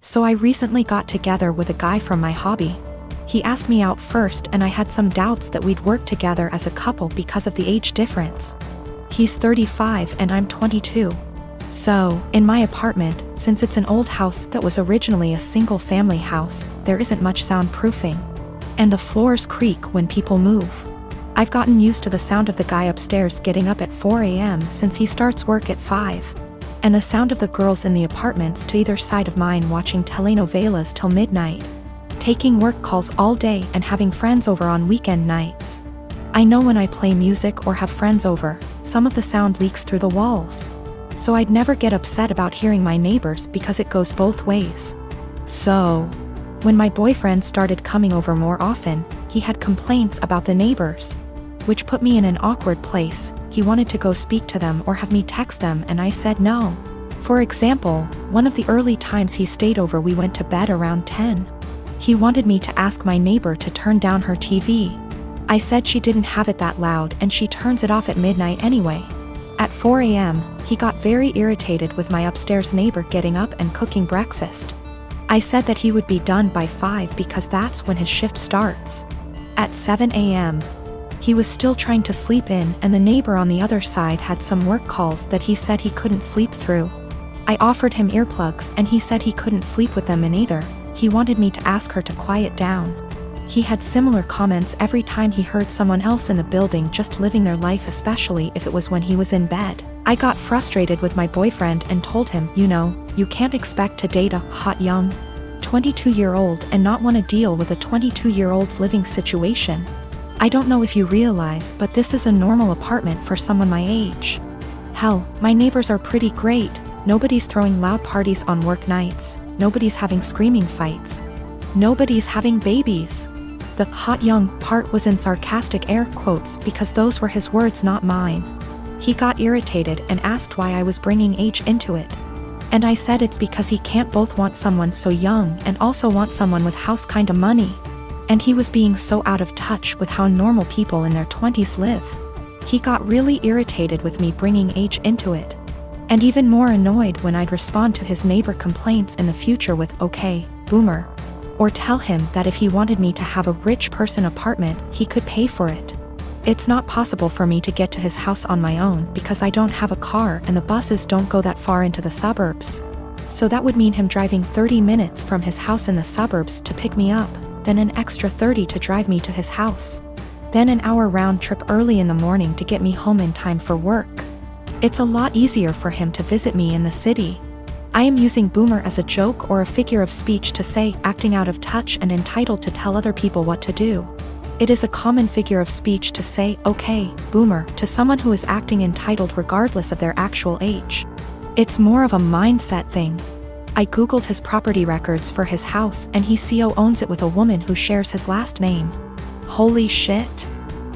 So I recently got together with a guy from my hobby. He asked me out first and I had some doubts that we'd work together as a couple because of the age difference. He's 35 and I'm 22. So, in my apartment, since it's an old house that was originally a single-family house, there isn't much soundproofing. And the floors creak when people move. I've gotten used to the sound of the guy upstairs getting up at 4 a.m. since he starts work at 5. And the sound of the girls in the apartments to either side of mine watching telenovelas till midnight, taking work calls all day and having friends over on weekend nights. I know when I play music or have friends over, some of the sound leaks through the walls. So I'd never get upset about hearing my neighbors because it goes both ways. So, when my boyfriend started coming over more often, he had complaints about the neighbors, which put me in an awkward place. He wanted to go speak to them or have me text them and I said no. For example, one of the early times he stayed over we went to bed around 10. He wanted me to ask my neighbor to turn down her TV. I said she didn't have it that loud and she turns it off at midnight anyway. At 4 a.m., he got very irritated with my upstairs neighbor getting up and cooking breakfast. I said that he would be done by 5 because that's when his shift starts. At 7 a.m., he was still trying to sleep in and the neighbor on the other side had some work calls that he said he couldn't sleep through. I offered him earplugs and he said he couldn't sleep with them in either. He wanted me to ask her to quiet down. He had similar comments every time he heard someone else in the building just living their life, especially if it was when he was in bed. I got frustrated with my boyfriend and told him, you can't expect to date a hot young 22-year-old and not want to deal with a 22-year-old's living situation. I don't know if you realize, but this is a normal apartment for someone my age. Hell, my neighbors are pretty great. Nobody's throwing loud parties on work nights. Nobody's having screaming fights. Nobody's having babies. The hot young part was in sarcastic air quotes because those were his words, not mine. He got irritated and asked why I was bringing age into it. And I said it's because he can't both want someone so young and also want someone with house kinda money. And he was being so out of touch with how normal people in their 20s live. He got really irritated with me bringing age into it. And even more annoyed when I'd respond to his neighbor complaints in the future with, okay, boomer. Or tell him that if he wanted me to have a rich person apartment, he could pay for it. It's not possible for me to get to his house on my own because I don't have a car and the buses don't go that far into the suburbs. So that would mean him driving 30 minutes from his house in the suburbs to pick me up, then an extra 30 to drive me to his house. Then an hour round trip early in the morning to get me home in time for work. It's a lot easier for him to visit me in the city. I am using boomer as a joke or a figure of speech to say acting out of touch and entitled to tell other people what to do. It is a common figure of speech to say, okay, boomer, to someone who is acting entitled regardless of their actual age. It's more of a mindset thing. I googled his property records for his house and he co-owns it with a woman who shares his last name. Holy shit.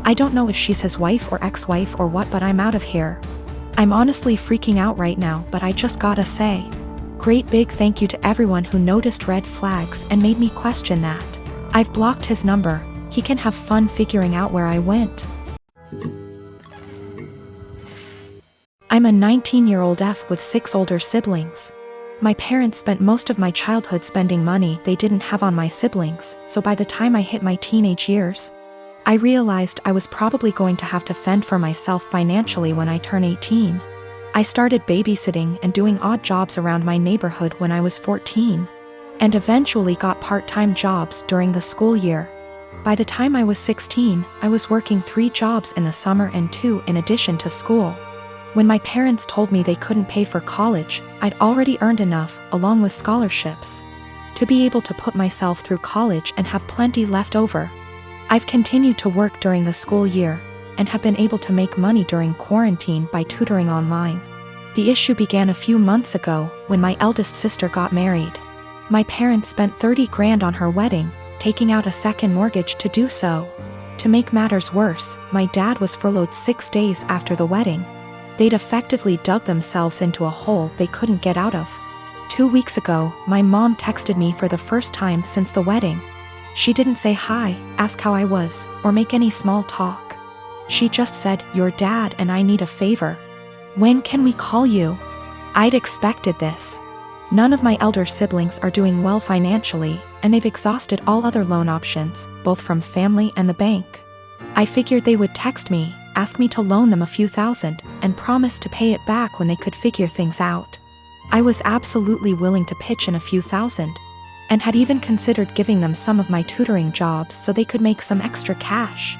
I don't know if she's his wife or ex-wife or what, but I'm out of here. I'm honestly freaking out right now, but I just gotta say, great big thank you to everyone who noticed red flags and made me question that. I've blocked his number. He can have fun figuring out where I went. I'm a 19-year-old F with 6 older siblings. My parents spent most of my childhood spending money they didn't have on my siblings, so by the time I hit my teenage years, I realized I was probably going to have to fend for myself financially when I turn 18. I started babysitting and doing odd jobs around my neighborhood when I was 14, and eventually got part-time jobs during the school year. By the time I was 16, I was working 3 jobs in the summer and 2 in addition to school. When my parents told me they couldn't pay for college, I'd already earned enough, along with scholarships, to be able to put myself through college and have plenty left over. I've continued to work during the school year, and have been able to make money during quarantine by tutoring online. The issue began a few months ago, when my eldest sister got married. My parents spent 30 grand on her wedding, taking out a second mortgage to do so. To make matters worse, my dad was furloughed 6 days after the wedding. They'd effectively dug themselves into a hole they couldn't get out of. 2 weeks ago, my mom texted me for the first time since the wedding. She didn't say hi, ask how I was, or make any small talk. She just said, "Your dad and I need a favor. When can we call you?" I'd expected this. None of my elder siblings are doing well financially, and they've exhausted all other loan options, both from family and the bank. I figured they would text me, ask me to loan them a few thousand, and promise to pay it back when they could figure things out. I was absolutely willing to pitch in a few thousand, and had even considered giving them some of my tutoring jobs so they could make some extra cash.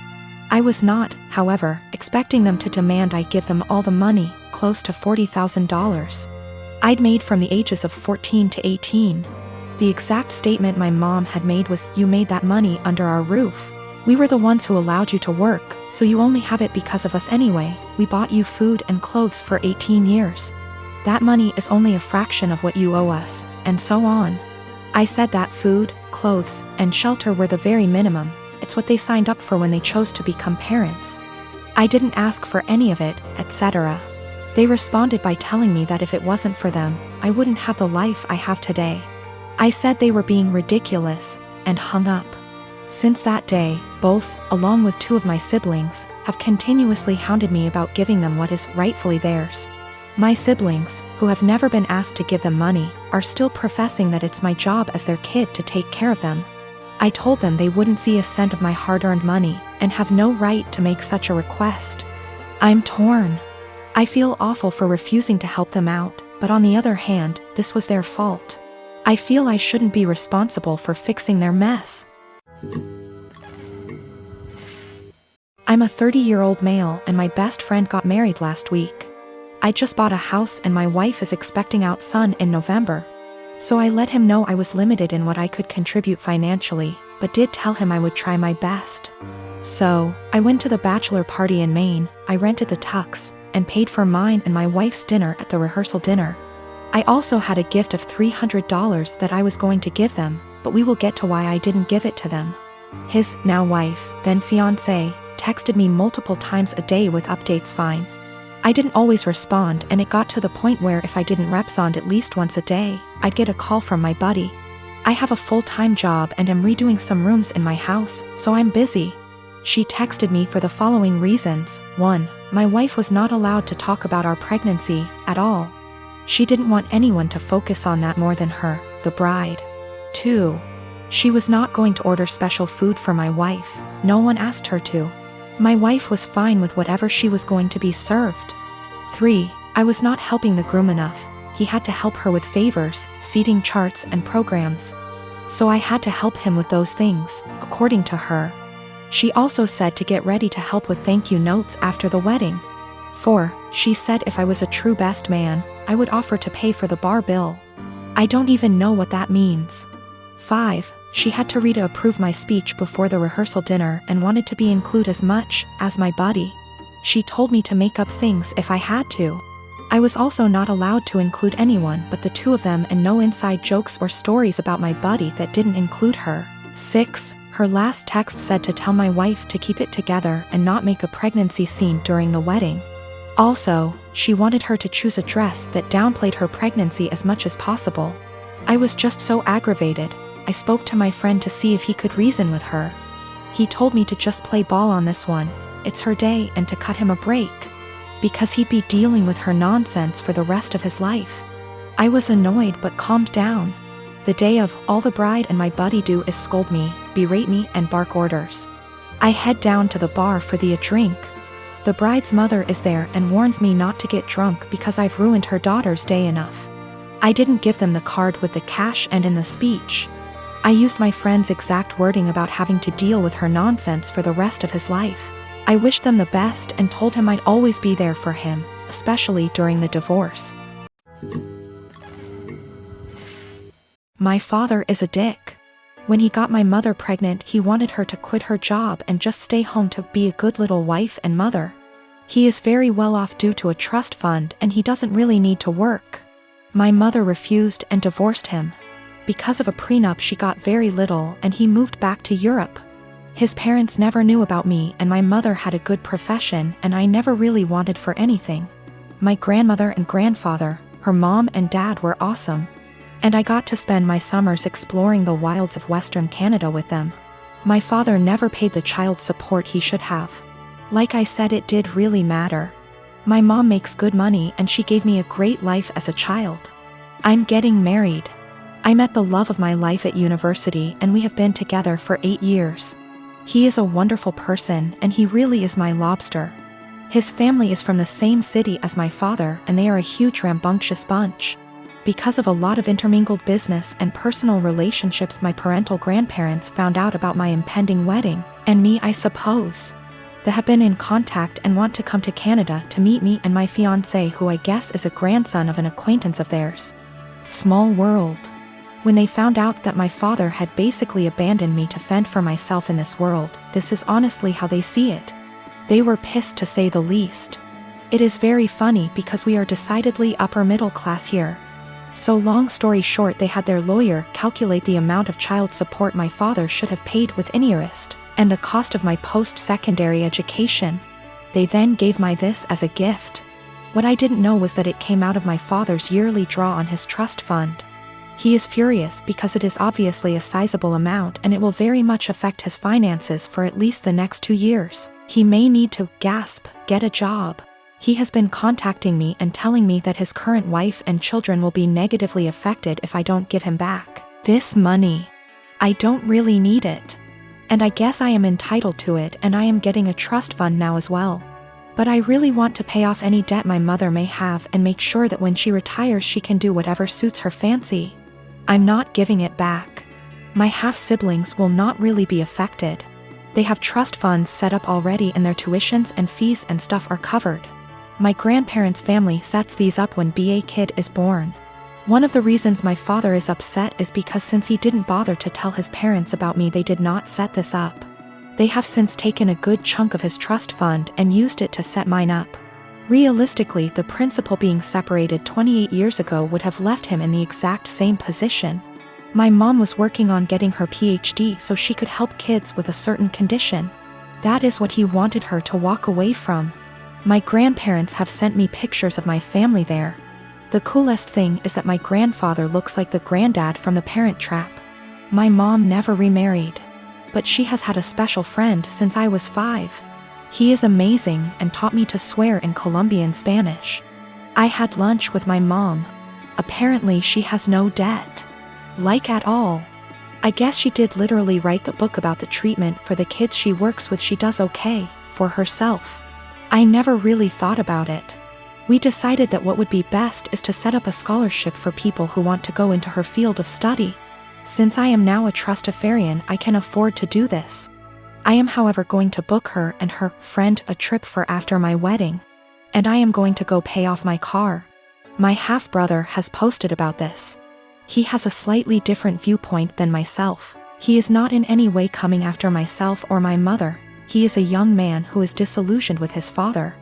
I was not, however, expecting them to demand I give them all the money, close to $40,000. I'd made from the ages of 14 to 18. The exact statement my mom had made was, "You made that money under our roof. We were the ones who allowed you to work, so you only have it because of us anyway. We bought you food and clothes for 18 years. That money is only a fraction of what you owe us," and so on. I said that food, clothes, and shelter were the very minimum. It's what they signed up for when they chose to become parents. I didn't ask for any of it, etc. They responded by telling me that if it wasn't for them, I wouldn't have the life I have today. I said they were being ridiculous, and hung up. Since that day, both, along with two of my siblings, have continuously hounded me about giving them what is rightfully theirs. My siblings, who have never been asked to give them money, are still professing that it's my job as their kid to take care of them. I told them they wouldn't see a cent of my hard-earned money, and have no right to make such a request. I'm torn. I feel awful for refusing to help them out, but on the other hand, this was their fault. I feel I shouldn't be responsible for fixing their mess. I'm a 30-year-old male and my best friend got married last week. I just bought a house and my wife is expecting our son in November. So I let him know I was limited in what I could contribute financially, but did tell him I would try my best. So, I went to the bachelor party in Maine, I rented the tux, and paid for mine and my wife's dinner at the rehearsal dinner. I also had a gift of $300 that I was going to give them, but we will get to why I didn't give it to them. His now wife, then fiancé, texted me multiple times a day with updates fine. I didn't always respond and it got to the point where if I didn't respond at least once a day, I'd get a call from my buddy. I have a full-time job and am redoing some rooms in my house, so I'm busy. She texted me for the following reasons. 1. My wife was not allowed to talk about our pregnancy at all. She didn't want anyone to focus on that more than her, the bride. 2. She was not going to order special food for my wife, no one asked her to. My wife was fine with whatever she was going to be served. 3. I was not helping the groom enough, he had to help her with favors, seating charts and programs. So I had to help him with those things, according to her. She also said to get ready to help with thank you notes after the wedding. 4. She said if I was a true best man, I would offer to pay for the bar bill. I don't even know what that means. 5. She had to read to approve my speech before the rehearsal dinner and wanted to be included as much as my buddy. She told me to make up things if I had to. I was also not allowed to include anyone but the two of them and no inside jokes or stories about my buddy that didn't include her. 6. Her last text said to tell my wife to keep it together and not make a pregnancy scene during the wedding. Also, she wanted her to choose a dress that downplayed her pregnancy as much as possible. I was just so aggravated. I spoke to my friend to see if he could reason with her. He told me to just play ball on this one, it's her day, and to cut him a break. Because he'd be dealing with her nonsense for the rest of his life. I was annoyed but calmed down. The day of, all the bride and my buddy do is scold me, berate me and bark orders. I head down to the bar for a drink. The bride's mother is there and warns me not to get drunk because I've ruined her daughter's day enough. I didn't give them the card with the cash and in the speech. I used my friend's exact wording about having to deal with her nonsense for the rest of his life. I wished them the best and told him I'd always be there for him, especially during the divorce. My father is a dick. When he got my mother pregnant, he wanted her to quit her job and just stay home to be a good little wife and mother. He is very well off due to a trust fund and he doesn't really need to work. My mother refused and divorced him. Because of a prenup she got very little and he moved back to Europe. His parents never knew about me and my mother had a good profession and I never really wanted for anything. My grandmother and grandfather, her mom and dad were awesome. And I got to spend my summers exploring the wilds of Western Canada with them. My father never paid the child support he should have. Like I said, it did really matter. My mom makes good money and she gave me a great life as a child. I'm getting married. I met the love of my life at university and we have been together for 8 years. He is a wonderful person and he really is my lobster. His family is from the same city as my father and they are a huge rambunctious bunch. Because of a lot of intermingled business and personal relationships, my parental grandparents found out about my impending wedding, and me, I suppose. They have been in contact and want to come to Canada to meet me and my fiancé, who I guess is a grandson of an acquaintance of theirs. Small world. When they found out that my father had basically abandoned me to fend for myself in this world, this is honestly how they see it. They were pissed, to say the least. It is very funny because we are decidedly upper middle class here. So long story short, they had their lawyer calculate the amount of child support my father should have paid with interest, and the cost of my post-secondary education. They then gave me this as a gift. What I didn't know was that it came out of my father's yearly draw on his trust fund. He is furious because it is obviously a sizable amount and it will very much affect his finances for at least the next 2 years. He may need to, get a job. He has been contacting me and telling me that his current wife and children will be negatively affected if I don't give him back this money. I don't really need it. And I guess I am entitled to it, and I am getting a trust fund now as well. But I really want to pay off any debt my mother may have and make sure that when she retires she can do whatever suits her fancy. I'm not giving it back. My half-siblings will not really be affected. They have trust funds set up already and their tuitions and fees and stuff are covered. My grandparents' family sets these up when a kid is born. One of the reasons my father is upset is because since he didn't bother to tell his parents about me, they did not set this up. They have since taken a good chunk of his trust fund and used it to set mine up. Realistically, the principal being separated 28 years ago would have left him in the exact same position. My mom was working on getting her PhD so she could help kids with a certain condition. That is what he wanted her to walk away from. My grandparents have sent me pictures of my family there. The coolest thing is that my grandfather looks like the granddad from The Parent Trap. My mom never remarried, but she has had a special friend since I was 5. He is amazing and taught me to swear in Colombian Spanish. I had lunch with my mom. Apparently she has no debt. Like at all. I guess she did literally write the book about the treatment for the kids she works with. She does okay for herself. I never really thought about it. We decided that what would be best is to set up a scholarship for people who want to go into her field of study. Since I am now a trustafarian, I can afford to do this. I am, however, going to book her and her friend a trip for after my wedding. And I am going to go pay off my car. My half-brother has posted about this. He has a slightly different viewpoint than myself. He is not in any way coming after myself or my mother. He is a young man who is disillusioned with his father.